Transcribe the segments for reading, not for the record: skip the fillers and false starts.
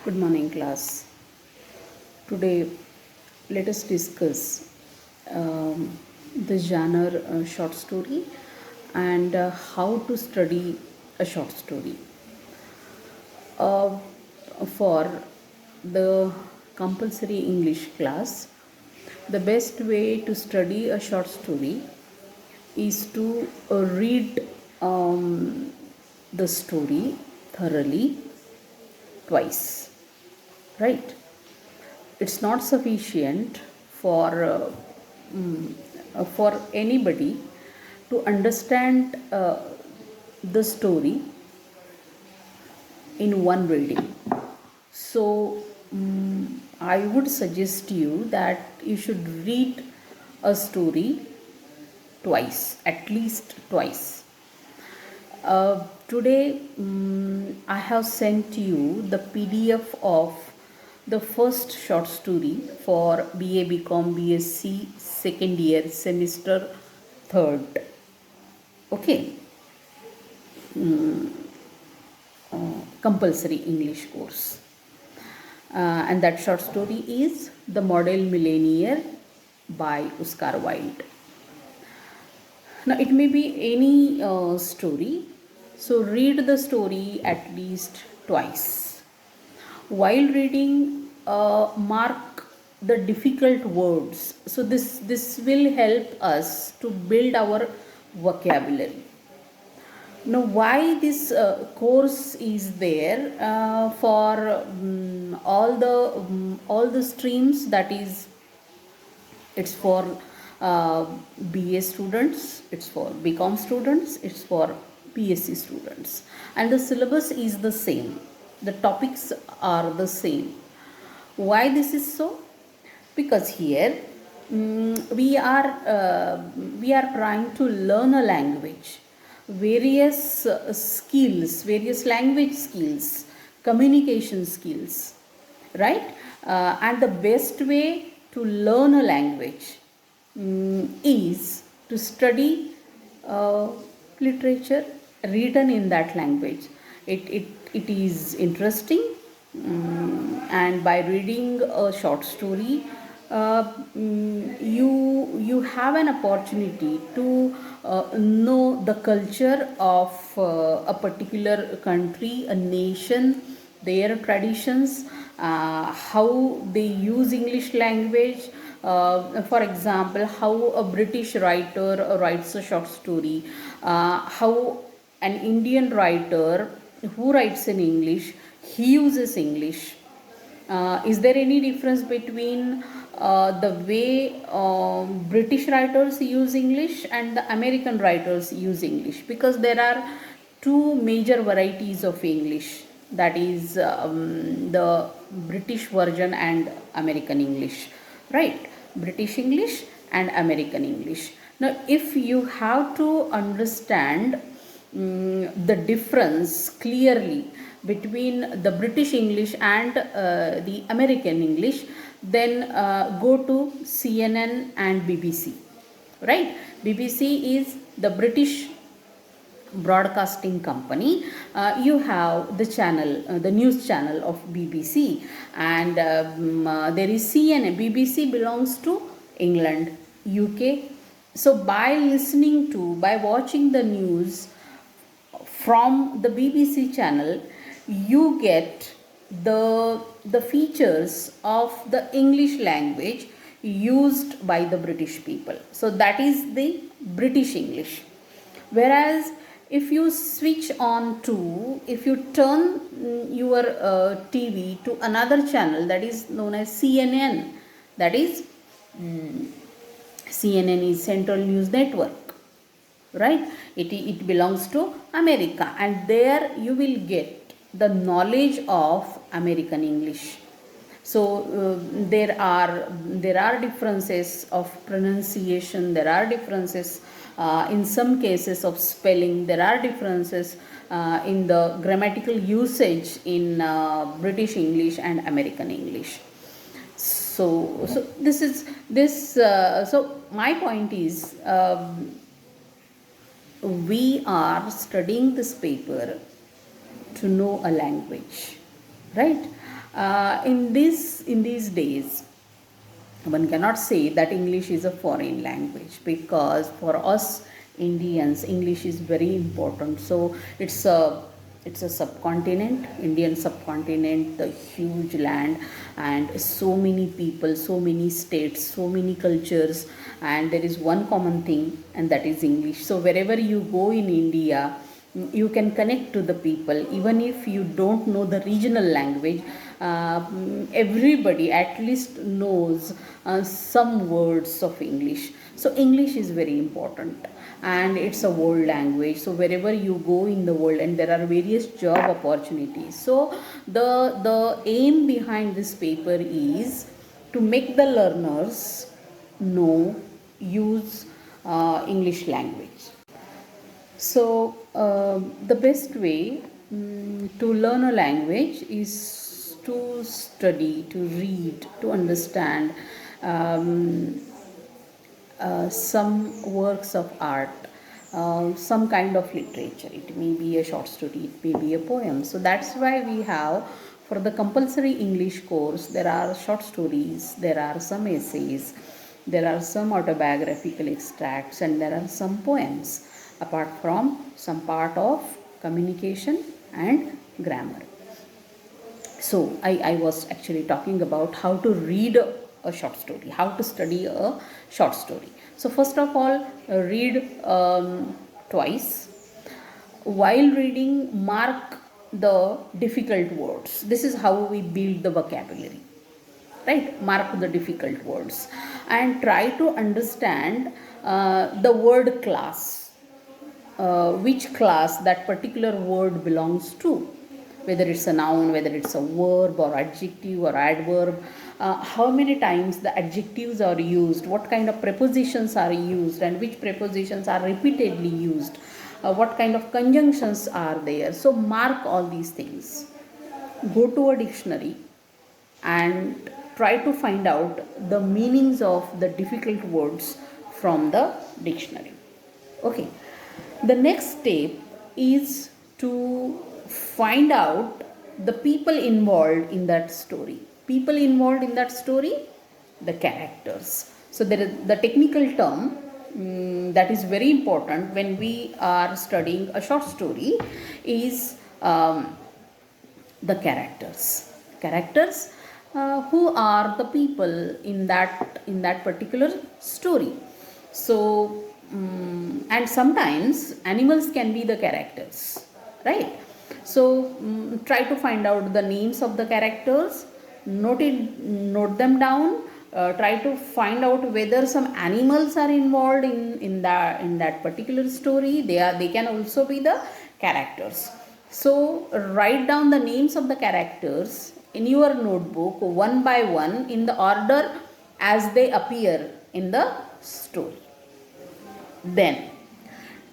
Good morning, class. Today, let us discuss the genre short story and how to study a short story. Uh, for the compulsory English class, the best way to study a short story is to read the story thoroughly twice, right? It's not sufficient for anybody to understand the story in one reading. So I would suggest you that you should read a story twice, at least twice. Today, I have sent you the PDF of the first short story for BA BCom BSc second year semester third. Okay, compulsory English course. And that short story is The Model Millionaire by Oscar Wilde. Now, it may be any story, so read the story at least twice. While reading, mark the difficult words. So, this will help us to build our vocabulary. Now, why this course is there for all the streams, that is, it's for BA students, it's for BCom students, it's for BSc students, and the syllabus is the same, the topics are the same. Why this is so? Because here we are trying to learn a language, various skills, various language skills, communication skills, right? And the best way to learn a language is to study literature written in that language. It is interesting, and by reading a short story, you have an opportunity to know the culture of a particular country, a nation, their traditions, how they use English language. For example, how a British writer writes a short story, how an Indian writer who writes in English, he uses English. Is there any difference between the way British writers use English and the American writers use English? Because there are two major varieties of English, that is the British version and American English, right? British English and American English. Now, if you have to understand the difference clearly between the British English and the American English, then go to CNN and BBC, right? BBC is the British broadcasting company. You have the channel, the news channel of BBC, and there is CNN. BBC belongs to England, UK. So by watching the news from the BBC channel, you get the features of the English language used by the British people. So that is the British English. Whereas if you switch on to, if you turn your TV to another channel, that is known as CNN, that is CNN is Central News Network, right? It belongs to America, and there you will get the knowledge of American English. So there are differences of pronunciation, there are differences in some cases of spelling, there are differences in the grammatical usage in British English and American English. So this is this so my point is, we are studying this paper to know a language, right? In these days, one cannot say that English is a foreign language, because for us Indians, English is very important. So it's a subcontinent, Indian subcontinent, the huge land, and so many people, so many states, so many cultures, and there is one common thing, and that is English. So wherever you go in India, you can connect to the people even if you don't know the regional language. Everybody at least knows some words of English. So English is very important, and it's a world language. So wherever you go in the world, and there are various job opportunities. So the aim behind this paper is to make the learners know, use English language. So, the best way to learn a language is to study, to read, to understand um, some works of art, some kind of literature. It may be a short story, it may be a poem. So, that's why we have, for the compulsory English course, there are short stories, there are some essays, there are some autobiographical extracts, and there are some poems, apart from some part of communication and grammar. So I was actually talking about how to read a short story, how to study a short story. So first of all, read twice. While reading, mark the difficult words. This is how we build the vocabulary, right? Mark the difficult words and try to understand the word class, which class that particular word belongs to, whether it's a noun, whether it's a verb or adjective or adverb, how many times the adjectives are used, what kind of prepositions are used, and which prepositions are repeatedly used, what kind of conjunctions are there. So mark all these things. Go to a dictionary and try to find out the meanings of the difficult words from the dictionary. Okay. The next step is to find out the people involved in that story. People involved in that story, the characters. So there is the technical term that is very important when we are studying a short story is the characters. Characters who are the people in that particular story. So and sometimes animals can be the characters, right? So try to find out the names of the characters, note them down. Try to find out whether some animals are involved in that particular story. They can also be the characters. So write down the names of the characters in your notebook one by one in the order as they appear in the story. Then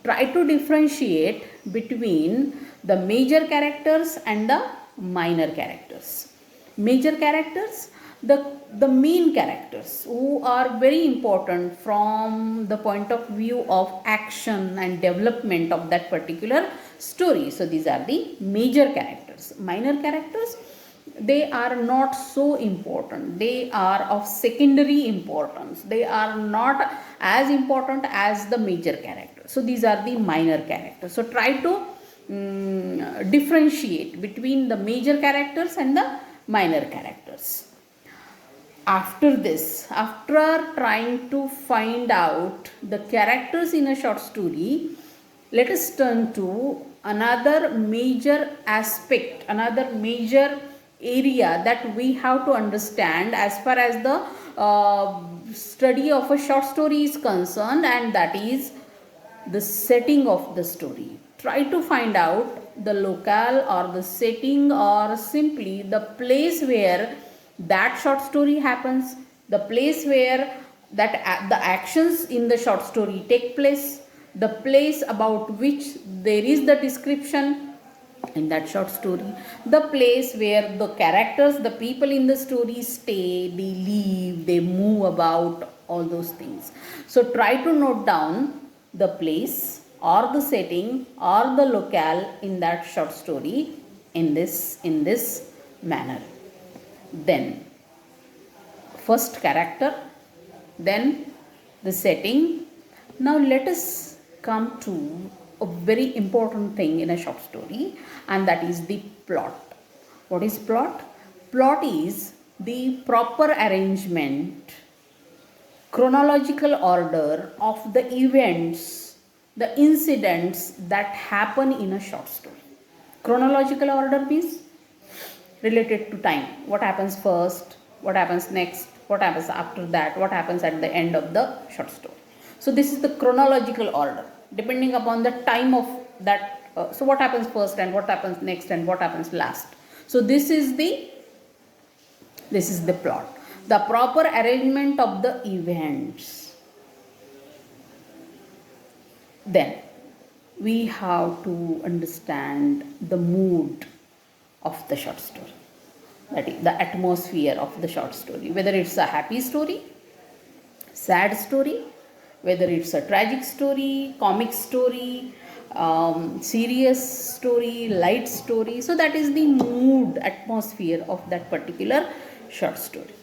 try to differentiate between the major characters and the minor characters. Major characters, the main characters who are very important from the point of view of action and development of that particular story. So these are the major characters. Minor characters, they are not so important, they are of secondary importance, they are not as important as the major character. So these are the minor characters. So try to differentiate between the major characters and the minor characters. After this, after trying to find out the characters in a short story, let us turn to another major aspect, another major area that we have to understand as far as the study of a short story is concerned, and that is the setting of the story. Try to find out the locale or the setting or simply the place where that short story happens, the place where that the actions in the short story take place, the place about which there is the description in that short story, the place where the characters, the people in the story stay, they live, they move about, all those things. So try to note down the place or the setting or the locale in that short story in this manner. then first character, then the setting. Now let us come to a very important thing in a short story, and that is the plot. What is plot? Plot is the proper arrangement, chronological order of the events, the incidents that happen in a short story. Chronological order means related to time. What happens first, what happens next, what happens after that, what happens at the end of the short story. So this is the chronological order depending upon the time of that. So what happens first and what happens next and what happens last. So this is the plot, the proper arrangement of the events. Then we have to understand the mood of the short story, that is the atmosphere of the short story, whether it's a happy story, sad story, whether it's a tragic story, comic story, serious story, light story. So that is the mood, atmosphere of that particular short story.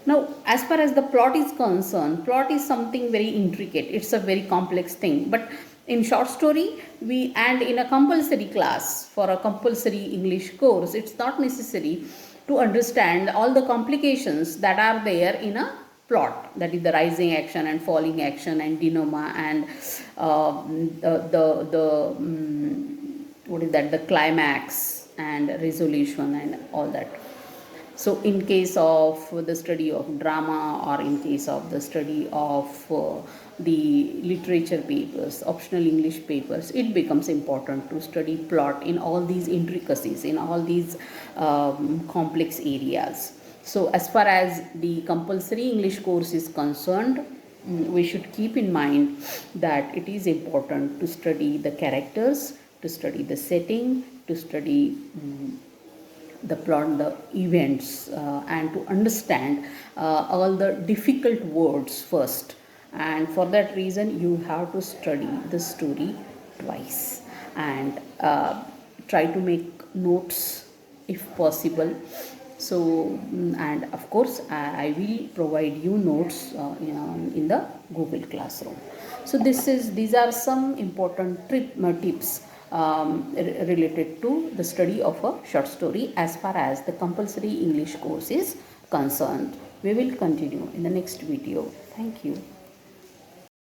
Now, as far as the plot is concerned, plot is something very intricate. It's a very complex thing. But in short story, and in a compulsory class for a compulsory English course, it's not necessary to understand all the complications that are there in a plot. That is the rising action and falling action and denouement and what is that? The climax and resolution and all that. So in case of the study of drama, or in case of the study of the literature papers, optional English papers, it becomes important to study plot in all these intricacies, in all these complex areas. So as far as the compulsory English course is concerned, we should keep in mind that it is important to study the characters, to study the setting, to study the plot, the events, and to understand all the difficult words first. And for that reason, you have to study the story twice and try to make notes if possible. So, and of course, I will provide you notes in the Google Classroom. So, these are some important tips related to the study of a short story as far as the compulsory English course is concerned. We will continue in the next video. Thank you.